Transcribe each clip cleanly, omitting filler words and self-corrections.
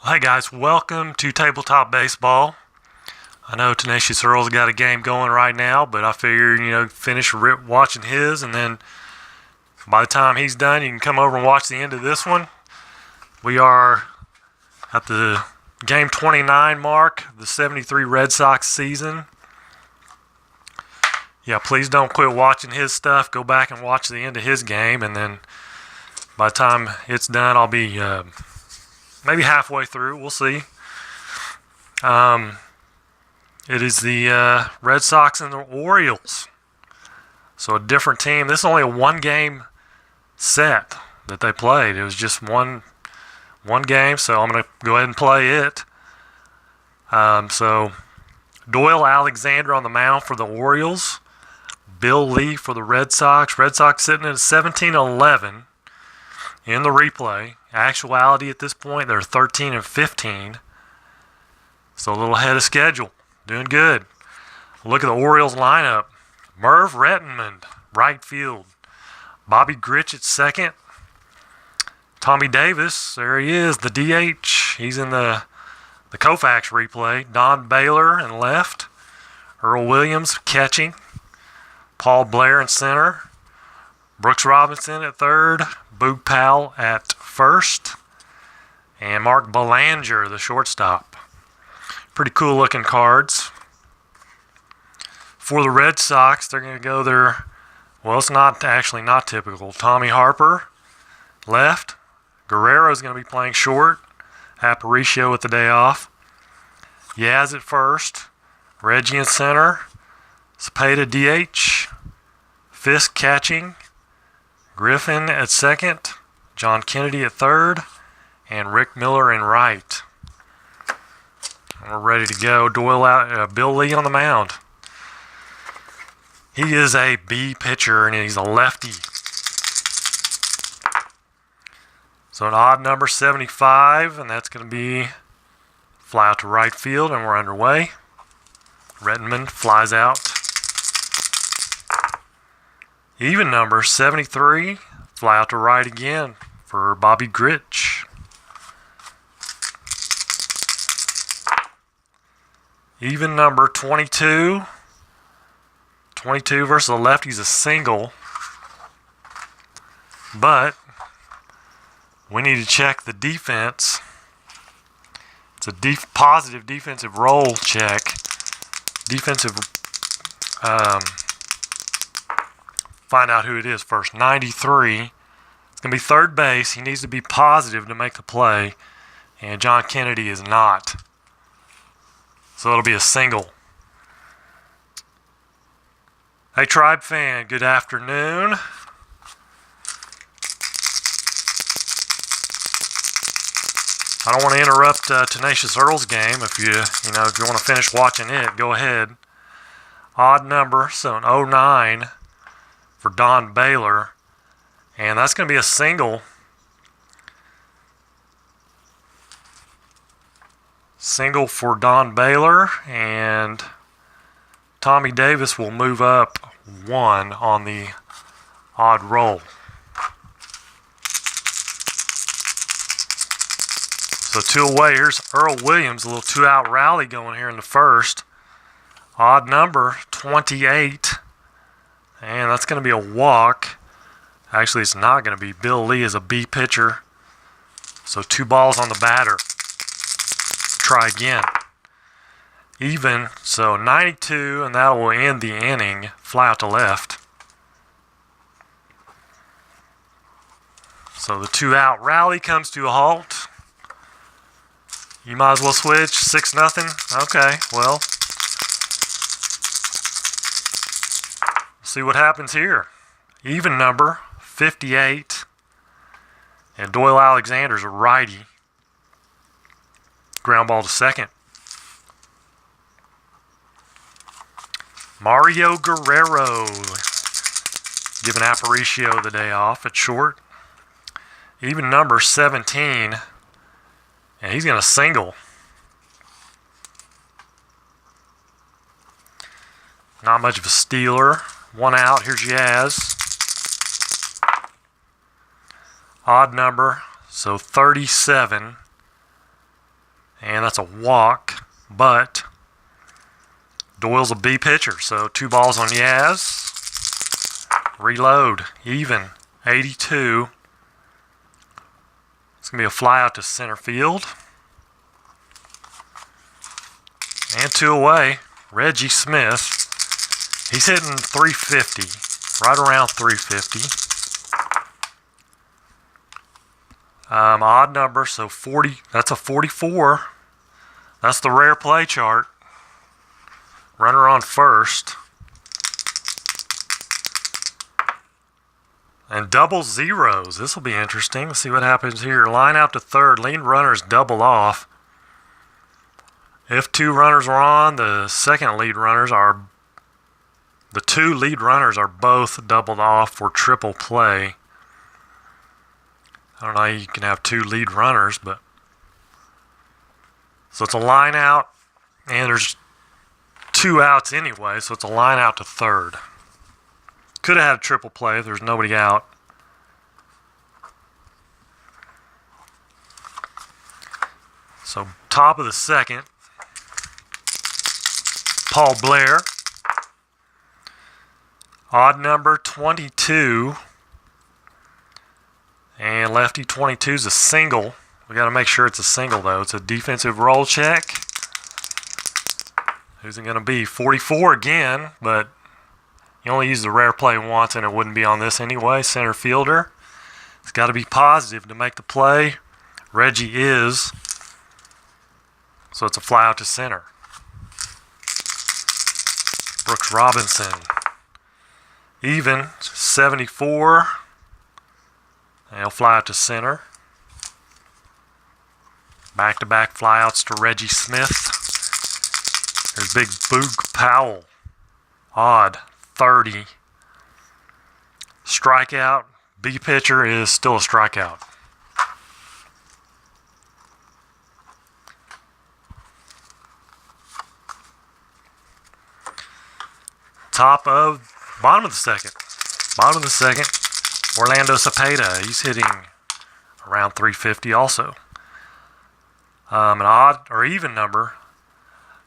Hey guys, welcome to Tabletop Baseball. I know Tenacious Earl's got a game going right now, but I figured, finish watching his, and then by the time he's done, you can come over and watch the end of this one. We are at the game 29 mark, the 73 Red Sox season. Yeah, please don't quit watching his stuff. Go back and watch the end of his game, and then by the time it's done, I'll be maybe halfway through. We'll see. It is the Red Sox and the Orioles. So a different team. This is only a one-game set that they played. It was just one game, so I'm going to go ahead and play it. So Doyle Alexander on the mound for the Orioles. Bill Lee for the Red Sox. Red Sox sitting at 17-11 in the replay. Actuality at this point, they're 13-15. So a little ahead of schedule. Doing good. Look at the Orioles lineup. Merv Rettenmund, right field. Bobby Grich at second. Tommy Davis, there he is, the DH. He's in the Koufax replay. Don Baylor in left. Earl Williams catching. Paul Blair in center. Brooks Robinson at third. Boog Powell at first. And Mark Belanger, the shortstop. Pretty cool looking cards. For the Red Sox, they're going to go their, well, it's not typical. Tommy Harper, left. Guerrero's going to be playing short. Aparicio with the day off. Yaz at first. Reggie in center. Cepeda DH. Fisk catching. Griffin at second. John Kennedy at third. And Rick Miller in right. We're ready to go. Doyle out. Bill Lee on the mound. He is a B pitcher, and he's a lefty. So an odd number 75, and that's going to be fly out to right field, and we're underway. Rettenmund flies out. Even number 73, fly out to right again for Bobby Grich. Even number 22. 22 versus the lefty's a single. But we need to check the defense. It's a positive defensive roll check. Defensive, find out who it is first. 93. It's going to be third base. He needs to be positive to make the play. And John Kennedy is not. So it'll be a single. Hey, Tribe fan, good afternoon. I don't want to interrupt Tenacious Earl's game. If you want to finish watching it, go ahead. Odd number, so an 09 for Don Baylor. And that's going to be a single. Single for Don Baylor, and Tommy Davis will move up one on the odd roll. So two away. Here's Earl Williams, a little two-out rally going here in the first. Odd number, 28. And that's going to be a walk. Actually, it's not going to be. Bill Lee is a B pitcher. So 2 balls on the batter. Try again. Even, so 92, and that will end the inning. Fly out to left. So the 2-out rally comes to a halt. You might as well switch. 6-0. Okay, well, see what happens here. Even number, 58. And Doyle Alexander's a righty. Ground ball to second. Mario Guerrero giving Aparicio the day off at short. Even number 17. And he's going to single. Not much of a stealer. 1 out. Here's Yaz. Odd number. So 37. And that's a walk, but Doyle's a B pitcher, so 2 balls on Yaz. Reload, even, 82. It's going to be a fly out to center field. And 2 away, Reggie Smith. He's hitting 350, right around 350. Odd number, so 40, that's a 44. That's the rare play chart. Runner on first. And double zeros. This will be interesting. Let's see what happens here. Line out to third. Lead runners double off. If 2 runners are on, the 2 lead runners are both doubled off for triple play. I don't know how you can have 2 lead runners, but so it's a line out, and there's 2 outs anyway, so it's a line out to third. Could have had a triple play if there's nobody out. So top of the second, Paul Blair. Odd number 22. And lefty 22 is a single. We got to make sure it's a single though. It's a defensive roll check. Who's it going to be? 44 again, but you only use the rare play once and it wouldn't be on this anyway. Center fielder. It's got to be positive to make the play. Reggie is. So it's a fly out to center. Brooks Robinson. Even, 74. And he'll fly out to center. Back-to-back flyouts to Reggie Smith. There's big Boog Powell. Odd, 30. Strikeout. B pitcher is still a strikeout. Bottom of the second. Bottom of the second, Orlando Cepeda. He's hitting around 350 also. An odd or even number,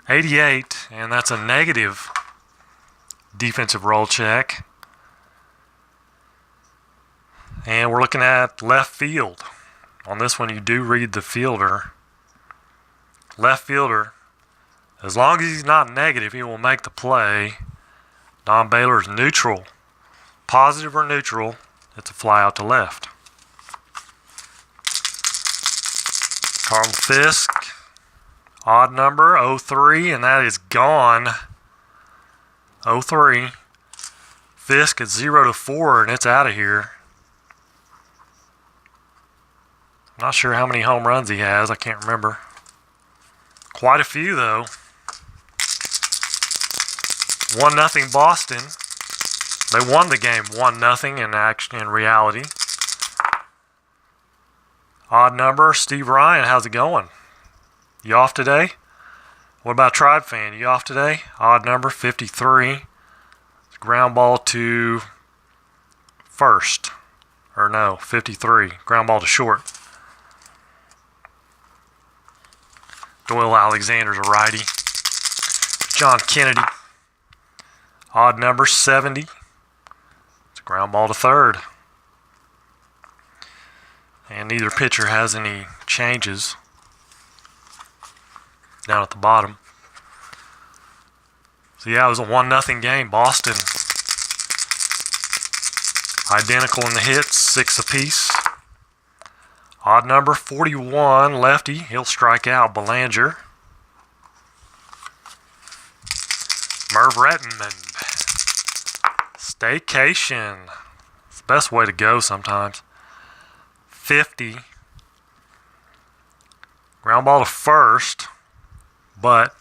88, and that's a negative defensive roll check. And we're looking at left field. On this one, you do read the fielder. Left fielder, as long as he's not negative, he will make the play. Don Baylor's neutral. Positive or neutral, it's a fly out to left. Carl Fisk, odd number, 03, and that is gone. 03. Fisk at 0 to 4, and it's out of here. Not sure how many home runs he has, I can't remember. Quite a few, though. 1-0 Boston. They won the game 1-0 in reality. Odd number, Steve Ryan, how's it going? You off today? What about Tribe Fan? You off today? Odd number, 53. Ground ball to first. Or no, 53. Ground ball to short. Doyle Alexander's a righty. John Kennedy. Odd number, 70. It's a ground ball to third. And neither pitcher has any changes down at the bottom. So yeah, it was a 1-0 game. Boston identical in the hits, 6 apiece. Odd number 41, lefty. He'll strike out. Belanger. Merv Rettenman. Staycation. It's the best way to go sometimes. 50. Ground ball to first, but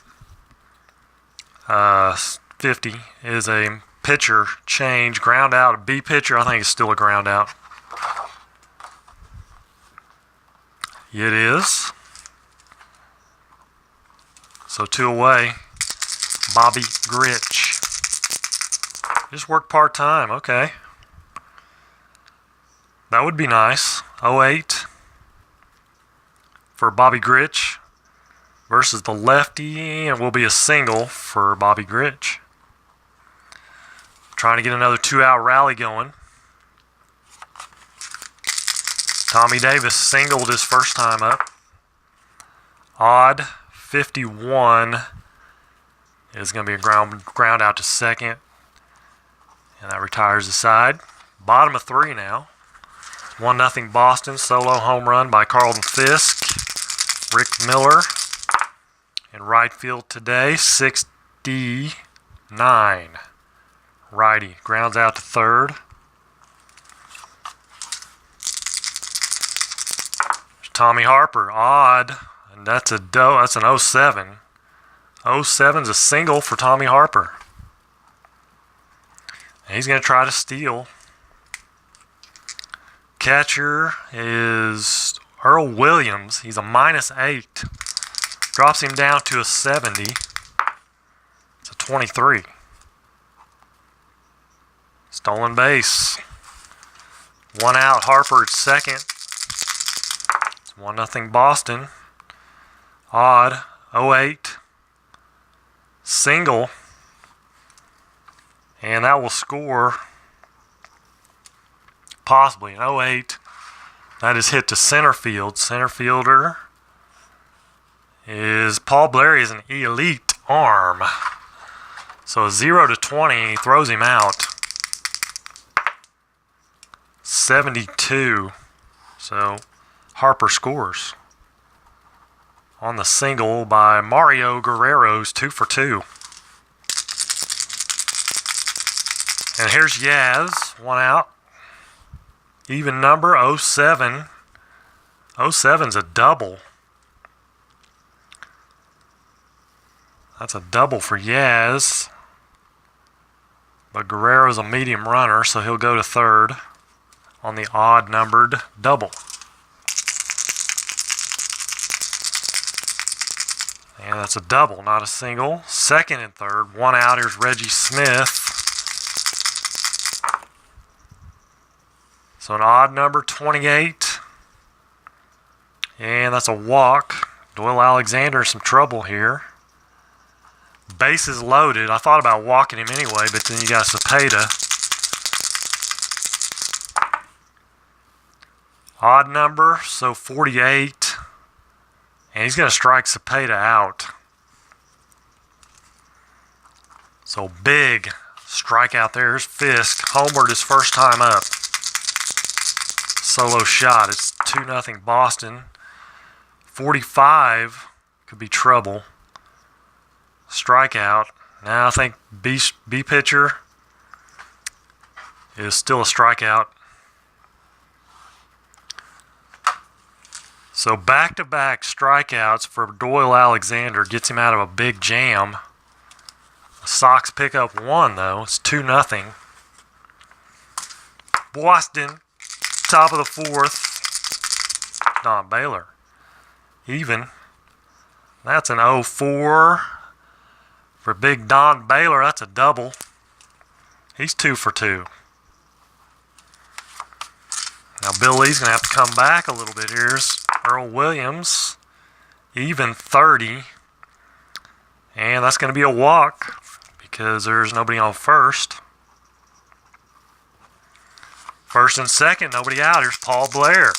50 is a pitcher change. Ground out, a B pitcher, I think it's still a ground out. It is. So 2 away. Bobby Gritch. Just work part-time, okay. That would be nice. 08 for Bobby Gritch. versus the lefty, and will be a single for Bobby Grich. Trying to get another 2-out rally going. Tommy Davis singled his first time up. Odd 51 is going to be a ground out to second. And that retires the side. Bottom of 3 now. 1-0 Boston. Solo home run by Carlton Fisk. Rick Miller. In right field today, 69. Righty. Grounds out to third. There's Tommy Harper. Odd. And that's an 07. 07's a single for Tommy Harper. And he's going to try to steal. Catcher is Earl Williams. He's a -8. Drops him down to a 70. It's a 23. Stolen base. 1 out. Harper at second. It's 1-0 Boston. Odd. 08. Single. And that will score possibly an 08. That is hit to center field. Center fielder is Paul Blair. Is an elite arm. So a 0-20. He throws him out. 72. So Harper scores on the single by Mario Guerrero's 2 for 2. And here's Yaz, 1 out. Even number, 07. 07's a double. That's a double for Yaz. But Guerrero's a medium runner, so he'll go to third on the odd-numbered double. And that's a double, not a single. Second and third, 1 out. Here's Reggie Smith. So an odd number, 28. And that's a walk. Doyle Alexander in some trouble here. Bases loaded. I thought about walking him anyway, but then you got Cepeda. Odd number, so 48. And he's going to strike Cepeda out. So big strikeout there. Here's Fisk. Homered his first time up. Solo shot. It's 2-0 Boston. 45 could be trouble. Strikeout. Now I think B pitcher is still a strikeout. So back-to-back strikeouts for Doyle Alexander gets him out of a big jam. The Sox pick up 1 though. It's 2-0. Boston. Top of the 4th, Don Baylor. Even. That's an 0-4 for big Don Baylor. That's a double. He's 2 for 2. Now Bill Lee's going to have to come back a little bit. Here's Earl Williams. Even 30. And that's going to be a walk because there's nobody on first. First and second, nobody out. Here's Paul Blair.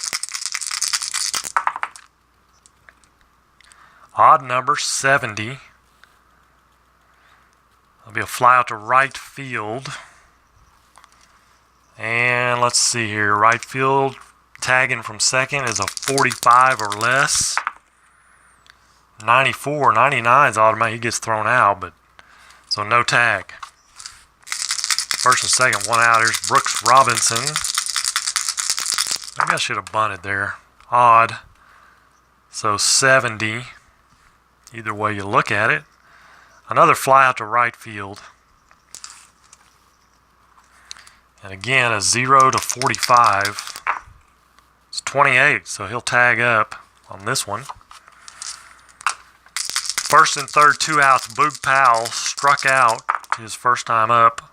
Odd number, 70. There'll be a fly out to right field. And let's see here. Right field tagging from second is a 45 or less. 94, 99 is automatic. He gets thrown out, but so no tag. First and second, 1 out. Here's Brooks Robinson. Maybe I should have bunted there. Odd. So 70. Either way you look at it. Another fly out to right field. And again, a 0-45. It's 28, so he'll tag up on this one. First and third, 2 outs. Boog Powell struck out his first time up.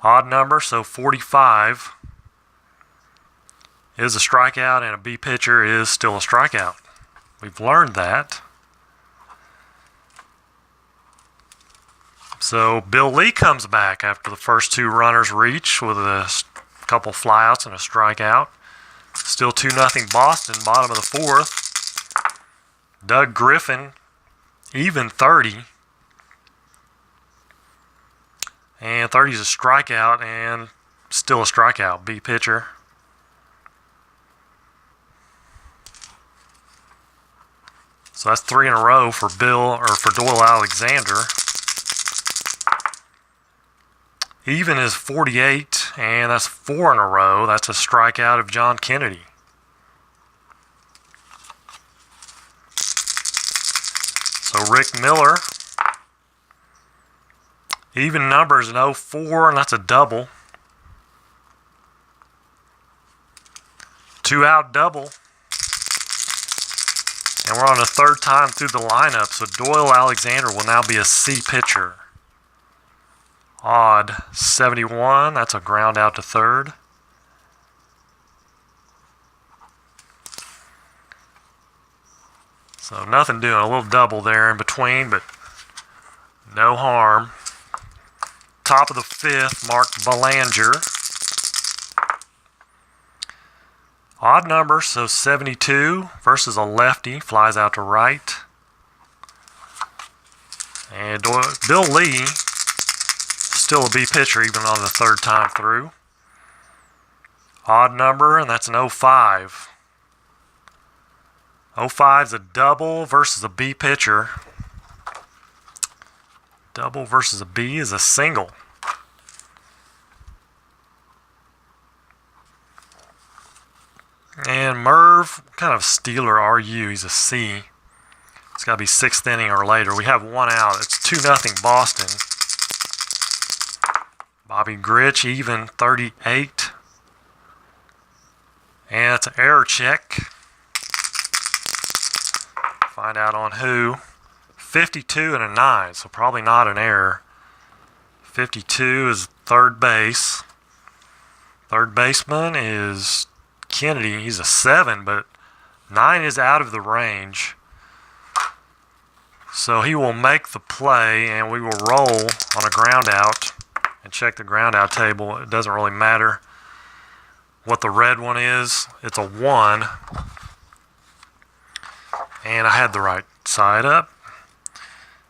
Odd number, so 45 is a strikeout, and a B pitcher is still a strikeout. We've learned that. So Bill Lee comes back after the first two runners reach with a couple flyouts and a strikeout. Still 2-0 Boston, bottom of the fourth. Doug Griffin, even 30. And 30 is a strikeout, and still a strikeout, B pitcher. So that's 3 in a row for Doyle Alexander. Even is 48, and that's 4 in a row. That's a strikeout of John Kennedy. So Rick Miller, even numbers in 04, and that's a double. 2-out double. And we're on the third time through the lineup, so Doyle Alexander will now be a C pitcher. Odd 71, that's a ground out to third. So nothing doing, a little double there in between, but no harm. Top of the fifth, Mark Belanger. Odd number, so 72 versus a lefty, flies out to right. And Bill Lee, still a B pitcher even on the third time through. Odd number, and that's an 05. 05 is a double versus a B pitcher. Double versus a B is a single. And Merv, what kind of Steeler are you? He's a C. It's got to be 6th inning or later. We have 1 out. It's 2-0 Boston. Bobby Grich, even 38. And it's an error check. Find out on who. 52 and a 9, so probably not an error. 52 is third base. Third baseman is Kennedy. He's a 7, but 9 is out of the range. So he will make the play, and we will roll on a ground out and check the ground out table. It doesn't really matter what the red one is. It's a 1. And I had the right side up.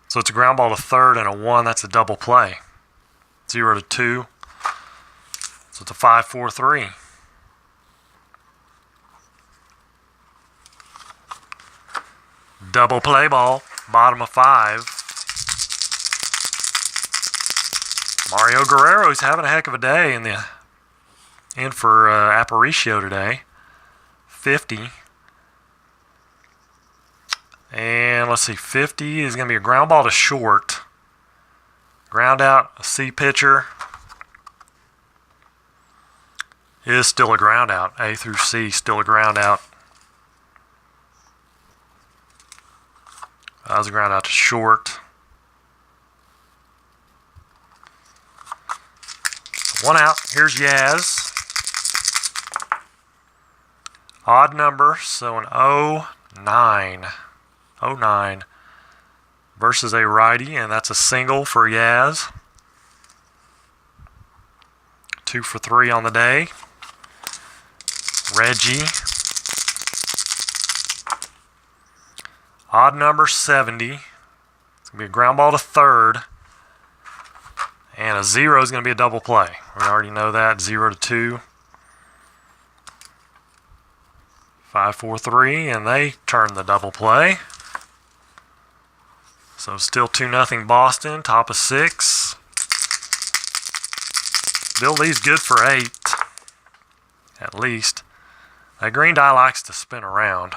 So it's a ground ball to third and a 1. That's a double play. 0-2. So it's a 5-4-3. Double play ball, bottom of 5. Mario Guerrero's having a heck of a day in for Aparicio today. 50. And let's see, 50 is going to be a ground ball to short. Ground out, a C pitcher. Is still a ground out. A through C, still a ground out. That was a ground out to short. 1 out. Here's Yaz. Odd number, so an 09. 09 versus a righty, and that's a single for Yaz. 2 for 3 on the day. Reggie. Odd number 70. It's going to be a ground ball to third. And a 0 is going to be a double play. We already know that. 0-2. 5-4-3, and they turn the double play. So still 2-0 Boston, top of 6. Bill Lee's good for 8, at least. That green die likes to spin around.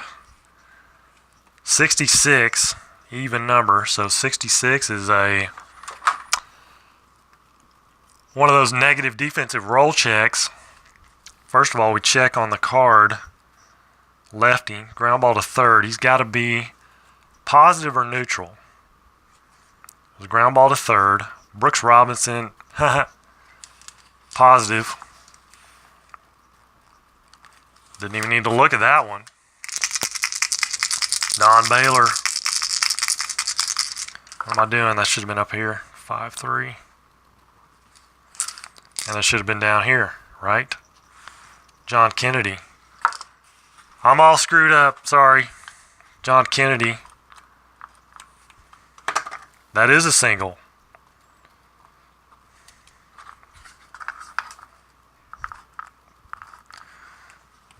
66, even number, so 66 is one of those negative defensive roll checks. First of all, we check on the card, lefty, ground ball to third. He's got to be positive or neutral. It was ground ball to third. Brooks Robinson, positive. Didn't even need to look at that one. Don Baylor. What am I doing? That should have been up here. 5-3. And it should have been down here, right? John Kennedy. I'm all screwed up, sorry. John Kennedy. That is a single.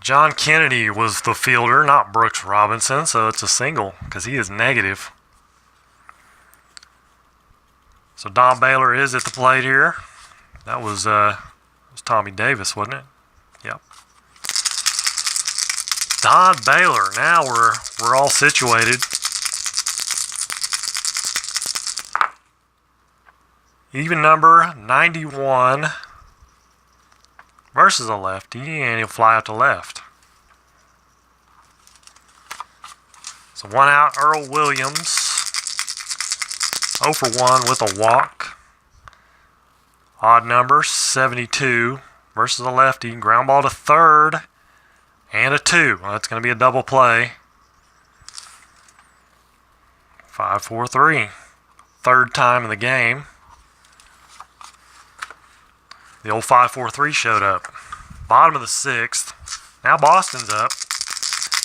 John Kennedy was the fielder, not Brooks Robinson, so it's a single because he is negative. So Don Baylor is at the plate here. That was Tommy Davis, wasn't it? Yep. Don Baylor. Now we're all situated. Even number 91 versus a lefty, and he'll fly out to left. So 1 out, Earl Williams. 0 for 1 with a walk. Odd number 72 versus a lefty. Ground ball to third and a 2. Well, that's going to be a double play. 5-4-3. Third time in the game. The old 5-4-3 showed up. Bottom of the 6th. Now Boston's up.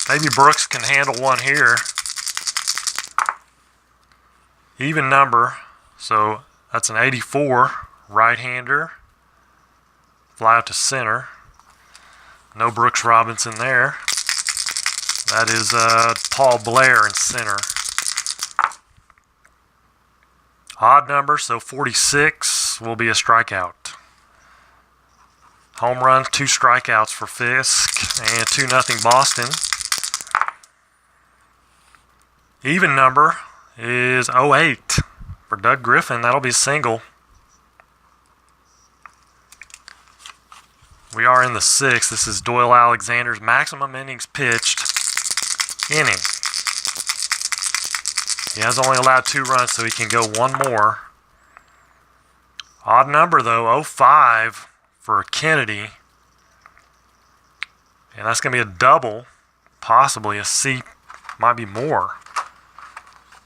Maybe Brooks can handle one here. Even number. So that's an 84. Right-hander. Fly out to center. No Brooks Robinson there. That is Paul Blair in center. Odd number, so 46 will be a strikeout. Home runs, 2 strikeouts for Fisk, and 2-0 Boston. Even number is 08 for Doug Griffin. That'll be a single. We are in the 6th. This is Doyle Alexander's maximum innings pitched inning. He has only allowed 2 runs, so he can go 1 more. Odd number, though, 05 for Kennedy. And that's going to be a double, possibly a C, might be more.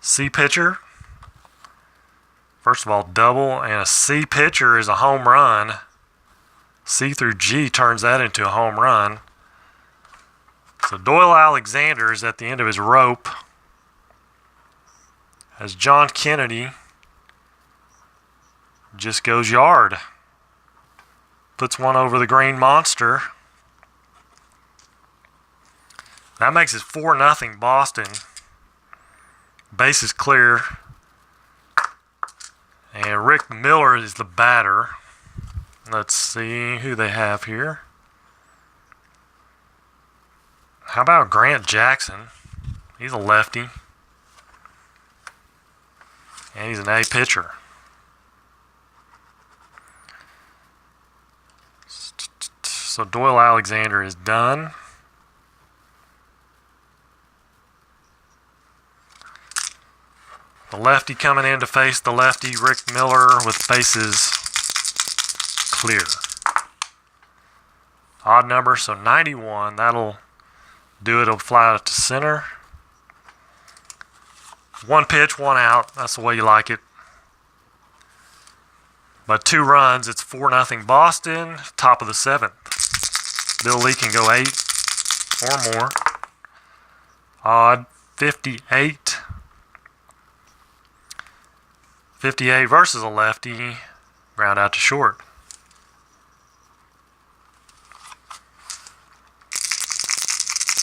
C pitcher. First of all, double, and a C pitcher is a home run. C through G turns that into a home run. So Doyle Alexander is at the end of his rope. As John Kennedy just goes yard. Puts one over the Green Monster. That makes it 4-0 Boston. Base is clear. And Rick Miller is the batter. Let's see who they have here. How about Grant Jackson? He's a lefty. And he's an A pitcher. So Doyle Alexander is done. The lefty coming in to face the lefty, Rick Miller, with bases clear. Odd number, so 91. That'll do it. It'll fly out to center. 1 pitch, 1 out. That's the way you like it. But 2 runs, it's 4-0 Boston, top of the 7th. Bill Lee can go 8 or more. Odd 58. 58 versus a lefty. Ground out to short.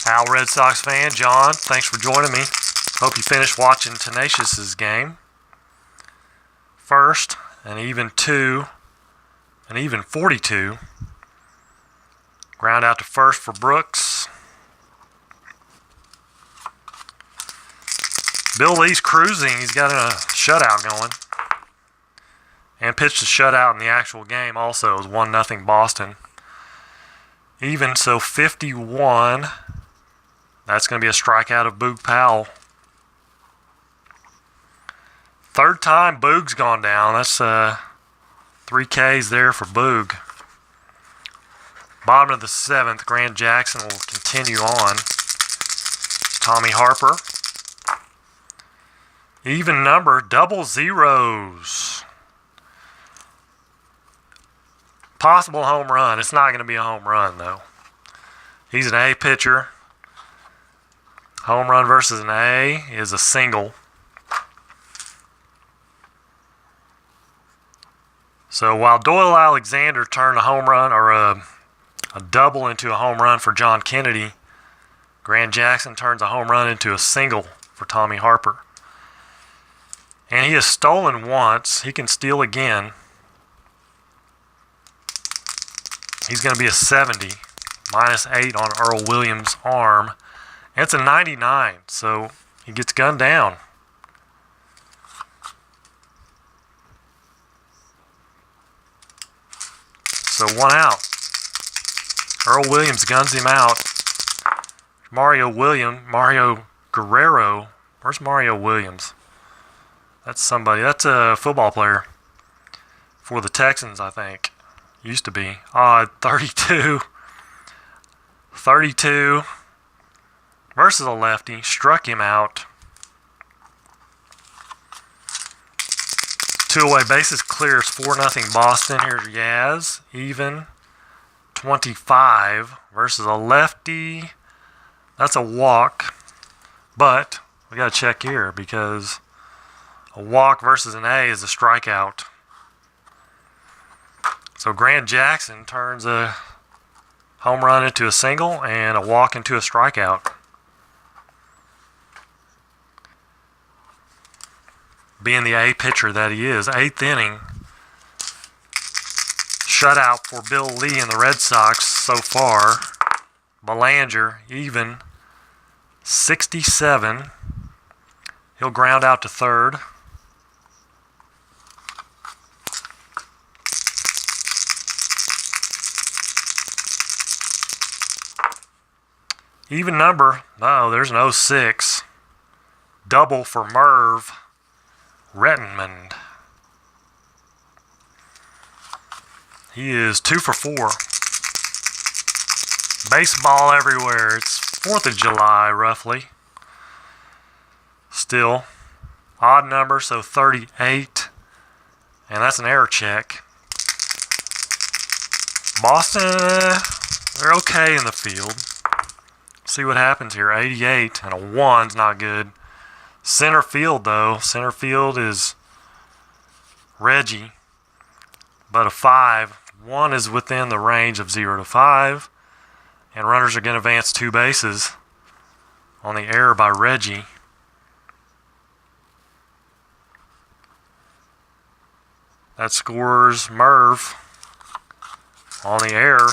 Al Red Sox fan, John, thanks for joining me. Hope you finished watching Tenacious's game. First, an even 2, an even 42. Ground out to first for Brooks. Bill Lee's cruising. He's got a shutout going. And pitched a shutout in the actual game also. It was 1-0 Boston. Even, so 51. That's going to be a strikeout of Boog Powell. Third time Boog's gone down. That's 3 Ks there for Boog. Bottom of the 7th, Grant Jackson will continue on. Tommy Harper. Even number, double zeros. Possible home run. It's not going to be a home run, though. He's an A pitcher. Home run versus an A is a single. So while Doyle Alexander turned a home run or a double into a home run for John Kennedy, Grant Jackson turns a home run into a single for Tommy Harper. And he has stolen once. He can steal again. He's going to be a 70, -8 on Earl Williams' arm. And it's a 99, so he gets gunned down. So 1 out. Earl Williams guns him out. Mario Guerrero. Where's Mario Williams? That's somebody. That's a football player for the Texans, I think. Used to be. 32. 32 versus a lefty. Struck him out. 2 away bases clears. 4-0 Boston. Here's Yaz. Even. 25 versus a lefty. That's a walk. But we got to check here because a walk versus an A is a strikeout. So Grant Jackson turns a home run into a single and a walk into a strikeout. Being the A pitcher that he is, 8th inning. Shutout for Bill Lee and the Red Sox so far. Belanger, even. 67. He'll ground out to third. Even number. Oh, there's an 06. Double for Merv Rettenmund. He is 2 for 4. Baseball everywhere. It's 4th of July, roughly. Still. Odd number, so 38. And that's an error check. Boston, they're okay in the field. See what happens here. 88 and a 1's not good. Center field, though. Center field is Reggie. But a 5. 1 is within the range of 0 to 5. And runners are going to advance 2 bases on the error by Reggie. That scores Merv on the error.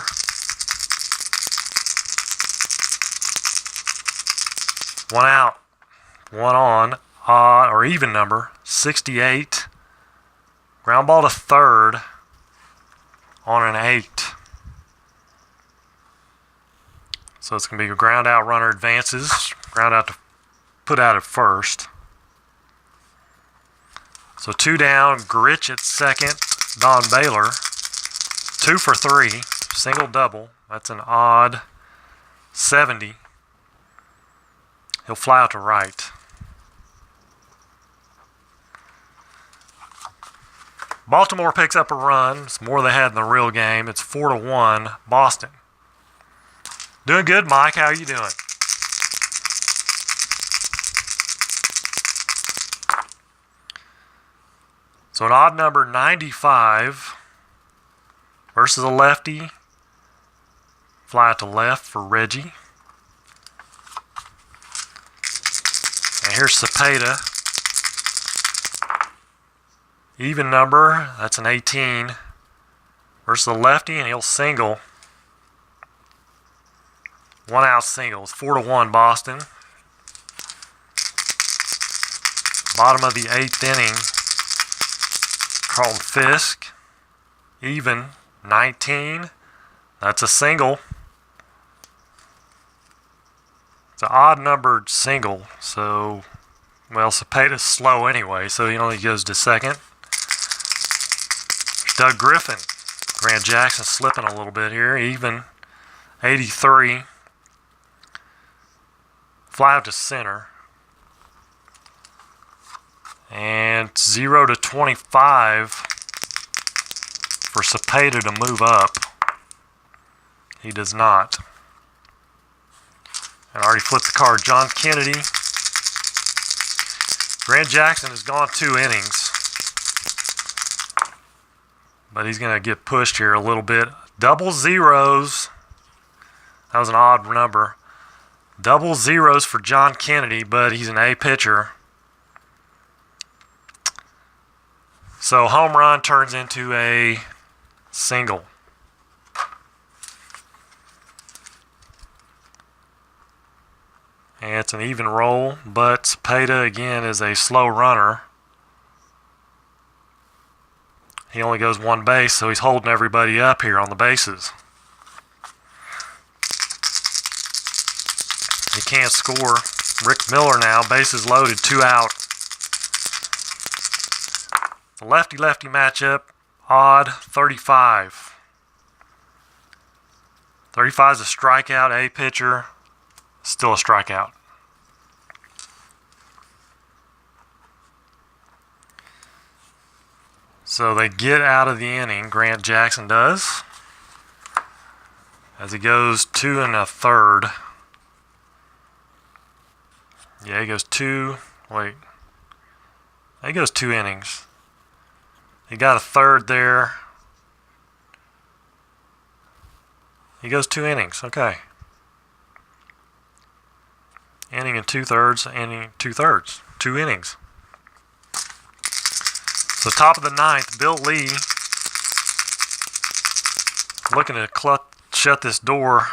One out, 1 on, odd or even number, 68. Ground ball to third on an 8. So it's going to be a ground out, runner advances. Ground out to put out at first. So 2 down, Gritch at second, Don Baylor. 2 for 3, single double. That's an odd 70. He'll fly out to right. Baltimore picks up a run. It's more they had in the real game. It's 4-1 Boston. Doing good, Mike. How are you doing? So an odd number, 95 versus a lefty. Fly to left for Reggie. And here's Cepeda. Even number, that's an 18 versus a lefty, and he'll single. 1 out single. It's 4-1 Boston. Bottom of the 8th inning. Carlton Fisk. Even 19. That's a single. It's an odd numbered single, so, well, Cepeda's slow anyway, so he only goes to second. There's Doug Griffin. Grant Jackson slipping a little bit here. Even 83. Fly out to center. And 0 to 25. for Cepeda to move up. He does not. And I already flipped the card. John Kennedy. Grant Jackson has gone 2 innings. But he's going to get pushed here a little bit. Double zeros. That was an odd number. Double zeros for John Kennedy, but he's an A pitcher. So home run turns into a single. And it's an even roll, but Cepeda again is a slow runner. He only goes 1 base, so he's holding everybody up here on the bases. He can't score. Rick Miller now, bases loaded, 2 out. The lefty-lefty matchup, odd 35. 35 is a strikeout, A pitcher, still a strikeout. So they get out of the inning, Grant Jackson does, as he goes 2 1/3. Yeah, he goes 2 innings. He got a third there. He goes 2 innings, okay. Inning and 2/3, inning 2/3, 2 innings. So top of the 9th, Bill Lee looking to shut this door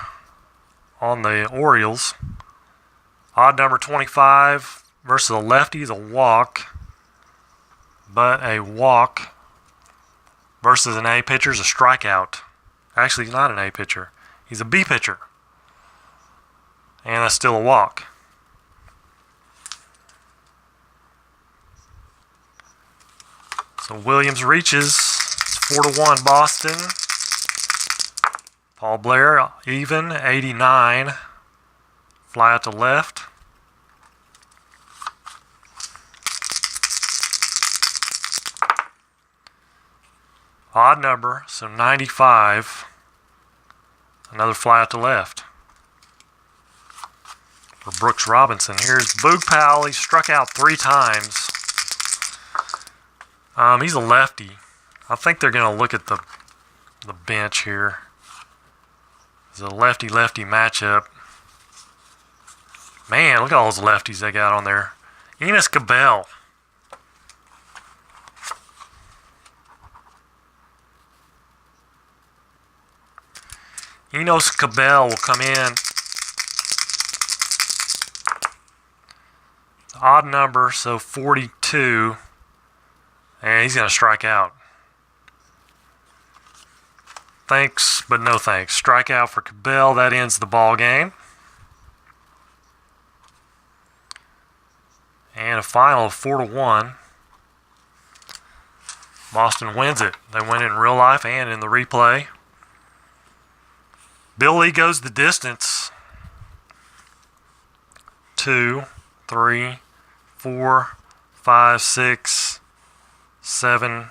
on the Orioles. Odd number 25 versus a lefty is a walk, but a walk versus an A pitcher is a strikeout. Actually, he's not an A pitcher. He's a B pitcher. And that's still a walk. So Williams reaches. It's 4-1 Boston. Paul Blair even, 89. Fly out to left. Odd number, so 95. Another fly out to left for Brooks Robinson. Here's Boog Powell. He struck out 3 times. He's a lefty. I think they're going to look at the bench here. It's a lefty-lefty matchup. Man, look at all those lefties they got on there. Enos Cabell. Enos Cabell will come in. Odd number, so 42. And he's going to strike out. Thanks, but no thanks. Strikeout for Cabell. That ends the ball game. And a final of 4-1. Boston wins it. They win it in real life and in the replay. Bill Lee goes the distance. 2, 3, 4, 5, 6, 7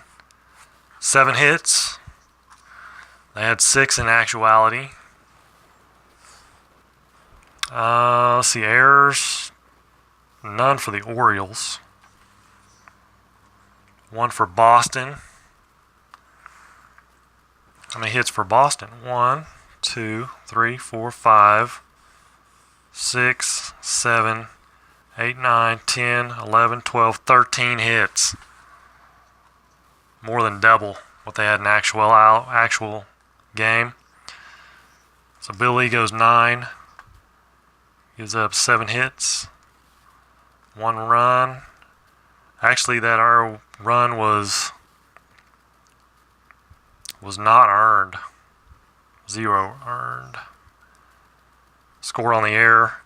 hits. They had 6 in actuality. Let's see, errors. None for the Orioles. 1 for Boston. How many hits for Boston? 1, 2, 3, 4, 5, 6, 7, 8, 9, 10, 11, 12, 13 hits. More than double what they had in actual game. So Bill Lee goes 9. Gives up 7 hits. 1 run. Actually, that our run was not earned. 0 earned. Score on the air.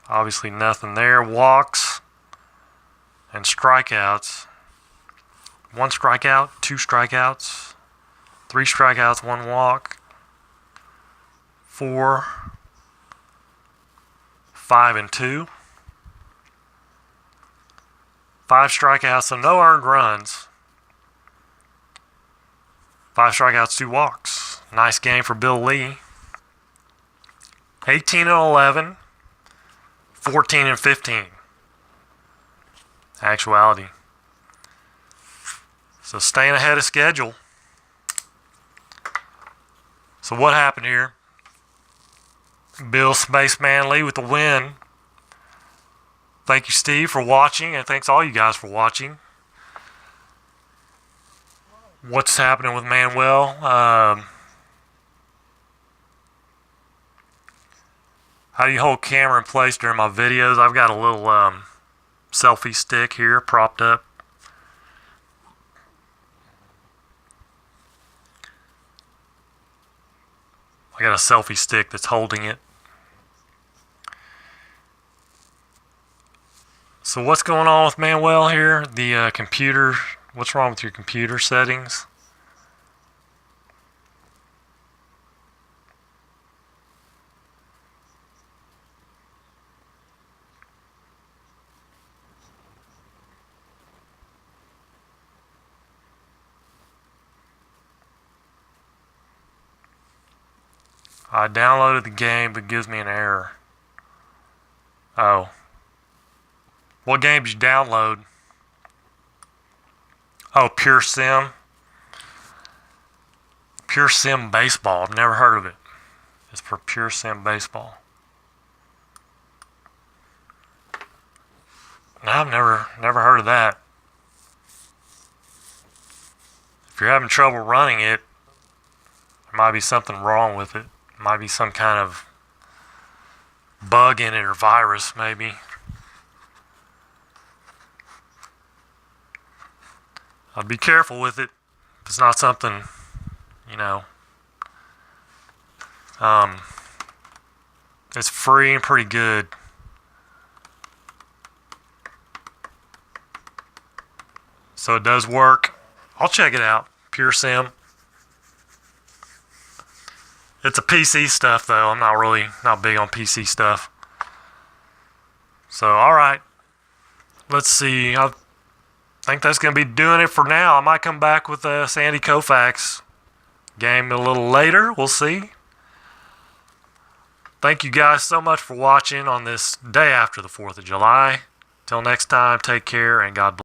Obviously nothing there. Walks and strikeouts. 1 strikeout, 2 strikeouts, 3 strikeouts, 1 walk, 4, 5 and 2. 5 strikeouts, so no earned runs. 5 strikeouts, 2 walks. Nice game for Bill Lee. 18-11, 14-15. Actuality. So staying ahead of schedule. So what happened here? Bill Spaceman Lee with the win. Thank you, Steve, for watching, and thanks all you guys for watching. What's happening with Manuel? How do you hold camera in place during my videos? I've got a little selfie stick here propped up. I got a selfie stick that's holding it. So what's going on with Manuel here? The computer, what's wrong with your computer settings? I downloaded the game, but it gives me an error. Oh. What game did you download? Oh, Pure Sim. Pure Sim Baseball. I've never heard of it. It's for Pure Sim Baseball. No, I've never heard of that. If you're having trouble running it, there might be something wrong with it. Might be some kind of bug in it or virus, maybe. I'd be careful with it. If it's not something, you know. It's free and pretty good. So it does work. I'll check it out. Pure Sim. It's a PC stuff though. I'm not big on PC stuff. So alright. Let's see. I think that's going to be doing it for now. I might come back with a Sandy Koufax game a little later. We'll see. Thank you guys so much for watching on this day after the 4th of July. Till next time, take care and God bless.